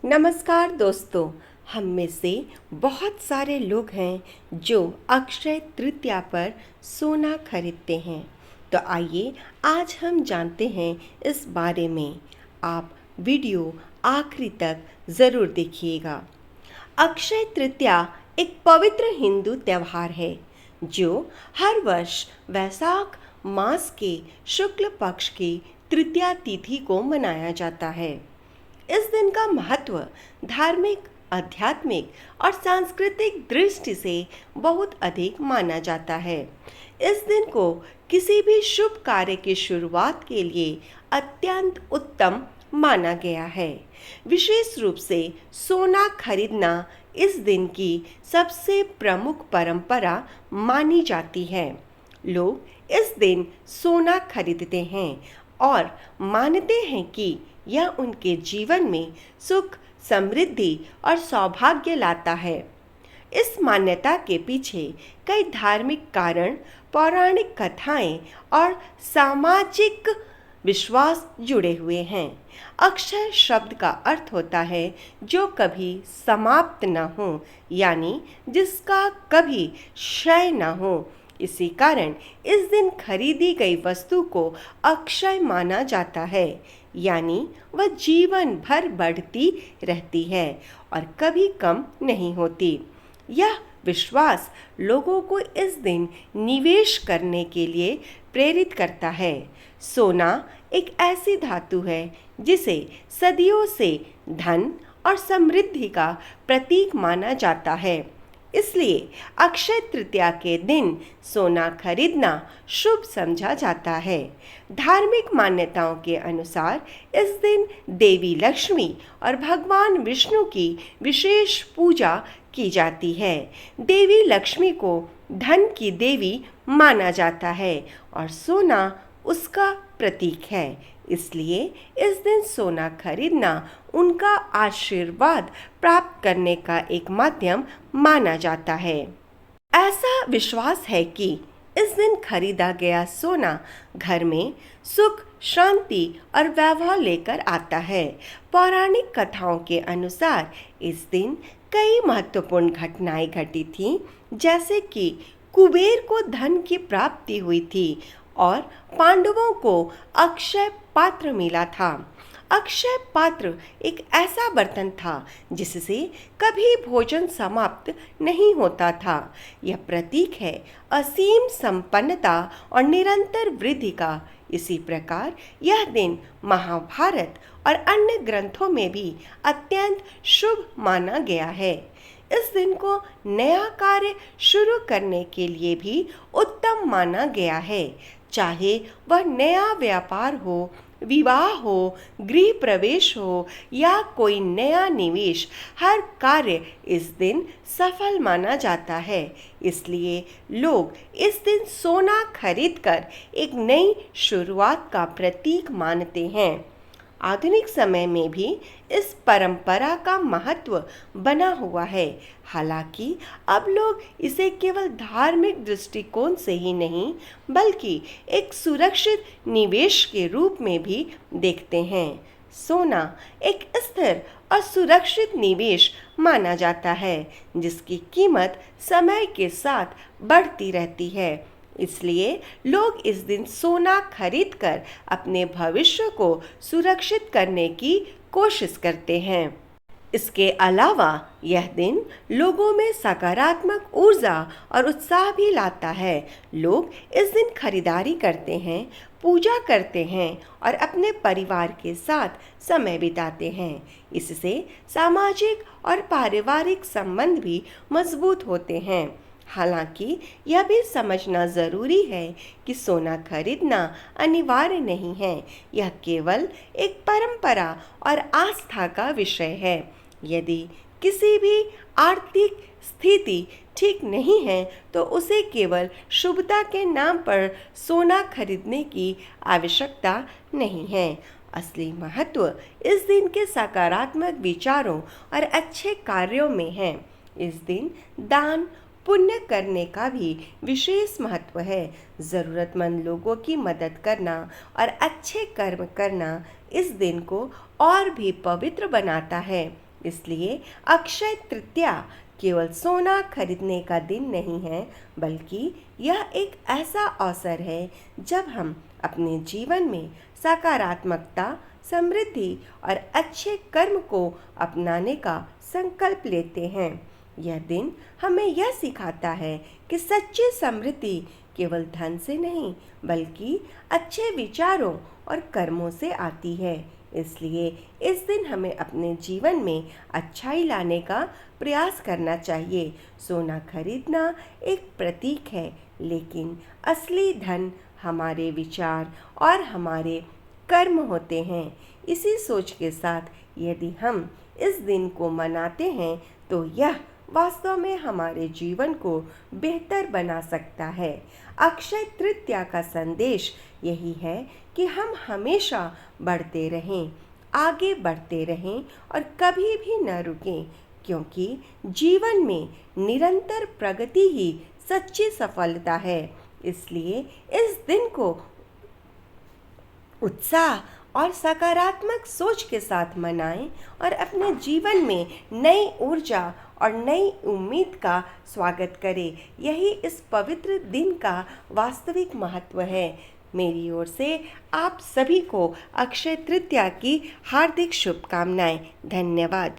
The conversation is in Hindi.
नमस्कार दोस्तों। हम में से बहुत सारे लोग हैं जो अक्षय तृतीया पर सोना खरीदते हैं। तो आइए आज हम जानते हैं इस बारे में। आप वीडियो आखिरी तक ज़रूर देखिएगा। अक्षय तृतीया एक पवित्र हिंदू त्यौहार है जो हर वर्ष वैशाख मास के शुक्ल पक्ष की तृतीया तिथि को मनाया जाता है। इस दिन का महत्व धार्मिक, आध्यात्मिक और सांस्कृतिक दृष्टि से बहुत अधिक माना जाता है। इस दिन को किसी भी शुभ कार्य की शुरुआत के लिए अत्यंत उत्तम माना गया है। विशेष रूप से सोना खरीदना इस दिन की सबसे प्रमुख परंपरा मानी जाती है। लोग इस दिन सोना खरीदते हैं और मानते हैं कि यह उनके जीवन में सुख, समृद्धि और सौभाग्य लाता है। इस मान्यता के पीछे कई धार्मिक कारण, पौराणिक कथाएं और सामाजिक विश्वास जुड़े हुए हैं। अक्षय शब्द का अर्थ होता है जो कभी समाप्त न हो, यानी जिसका कभी क्षय न हो। इसी कारण इस दिन खरीदी गई वस्तु को अक्षय माना जाता है, यानी वह जीवन भर बढ़ती रहती है और कभी कम नहीं होती। यह विश्वास लोगों को इस दिन निवेश करने के लिए प्रेरित करता है। सोना एक ऐसी धातु है जिसे सदियों से धन और समृद्धि का प्रतीक माना जाता है। इसलिए अक्षय तृतीया के दिन सोना खरीदना शुभ समझा जाता है। धार्मिक मान्यताओं के अनुसार इस दिन देवी लक्ष्मी और भगवान विष्णु की विशेष पूजा की जाती है। देवी लक्ष्मी को धन की देवी माना जाता है और सोना उसका प्रतीक है। इसलिए इस दिन सोना खरीदना उनका आशीर्वाद प्राप्त करने का एक माध्यम माना जाता है। ऐसा विश्वास है कि इस दिन खरीदा गया सोना घर में सुख, शांति और वैभव लेकर आता है। पौराणिक कथाओं के अनुसार इस दिन कई महत्वपूर्ण घटनाएं घटी थीं, जैसे कि कुबेर को धन की प्राप्ति हुई थी और पांडवों को अक्षय पात्र मिला था। अक्षय पात्र एक ऐसा बर्तन था जिससे कभी भोजन समाप्त नहीं होता था। यह प्रतीक है असीम संपन्नता और निरंतर वृद्धि का। इसी प्रकार यह दिन महाभारत और अन्य ग्रंथों में भी अत्यंत शुभ माना गया है। इस दिन को नया कार्य शुरू करने के लिए भी उत्तम माना गया है, चाहे वह नया व्यापार हो, विवाह हो, गृह प्रवेश हो या कोई नया निवेश। हर कार्य इस दिन सफल माना जाता है। इसलिए लोग इस दिन सोना खरीदकर एक नई शुरुआत का प्रतीक मानते हैं। आधुनिक समय में भी इस परंपरा का महत्व बना हुआ है। हालांकि अब लोग इसे केवल धार्मिक दृष्टिकोण से ही नहीं, बल्कि एक सुरक्षित निवेश के रूप में भी देखते हैं। सोना एक स्थिर और सुरक्षित निवेश माना जाता है, जिसकी कीमत समय के साथ बढ़ती रहती है। इसलिए लोग इस दिन सोना खरीदकर अपने भविष्य को सुरक्षित करने की कोशिश करते हैं। इसके अलावा यह दिन लोगों में सकारात्मक ऊर्जा और उत्साह भी लाता है। लोग इस दिन खरीदारी करते हैं, पूजा करते हैं और अपने परिवार के साथ समय बिताते हैं। इससे सामाजिक और पारिवारिक संबंध भी मजबूत होते हैं। हालांकि यह भी समझना ज़रूरी है कि सोना खरीदना अनिवार्य नहीं है। यह केवल एक परंपरा और आस्था का विषय है। यदि किसी भी आर्थिक स्थिति ठीक नहीं है तो उसे केवल शुभता के नाम पर सोना खरीदने की आवश्यकता नहीं है। असली महत्व इस दिन के सकारात्मक विचारों और अच्छे कार्यों में है। इस दिन दान पुण्य करने का भी विशेष महत्व है। ज़रूरतमंद लोगों की मदद करना और अच्छे कर्म करना इस दिन को और भी पवित्र बनाता है। इसलिए अक्षय तृतीया केवल सोना खरीदने का दिन नहीं है, बल्कि यह एक ऐसा अवसर है जब हम अपने जीवन में सकारात्मकता, समृद्धि और अच्छे कर्म को अपनाने का संकल्प लेते हैं। यह दिन हमें यह सिखाता है कि सच्ची समृद्धि केवल धन से नहीं, बल्कि अच्छे विचारों और कर्मों से आती है। इसलिए इस दिन हमें अपने जीवन में अच्छाई लाने का प्रयास करना चाहिए। सोना खरीदना एक प्रतीक है, लेकिन असली धन हमारे विचार और हमारे कर्म होते हैं। इसी सोच के साथ यदि हम इस दिन को मनाते हैं तो यह वास्तव में हमारे जीवन को बेहतर बना सकता है। अक्षय तृतीया का संदेश यही है कि हम हमेशा बढ़ते रहें, आगे बढ़ते रहें और कभी भी न रुकें, क्योंकि जीवन में निरंतर प्रगति ही सच्ची सफलता है। इसलिए इस दिन को उत्साह और सकारात्मक सोच के साथ मनाएं और अपने जीवन में नई ऊर्जा और नई उम्मीद का स्वागत करें। यही इस पवित्र दिन का वास्तविक महत्व है। मेरी ओर से आप सभी को अक्षय तृतीया की हार्दिक शुभकामनाएं। धन्यवाद।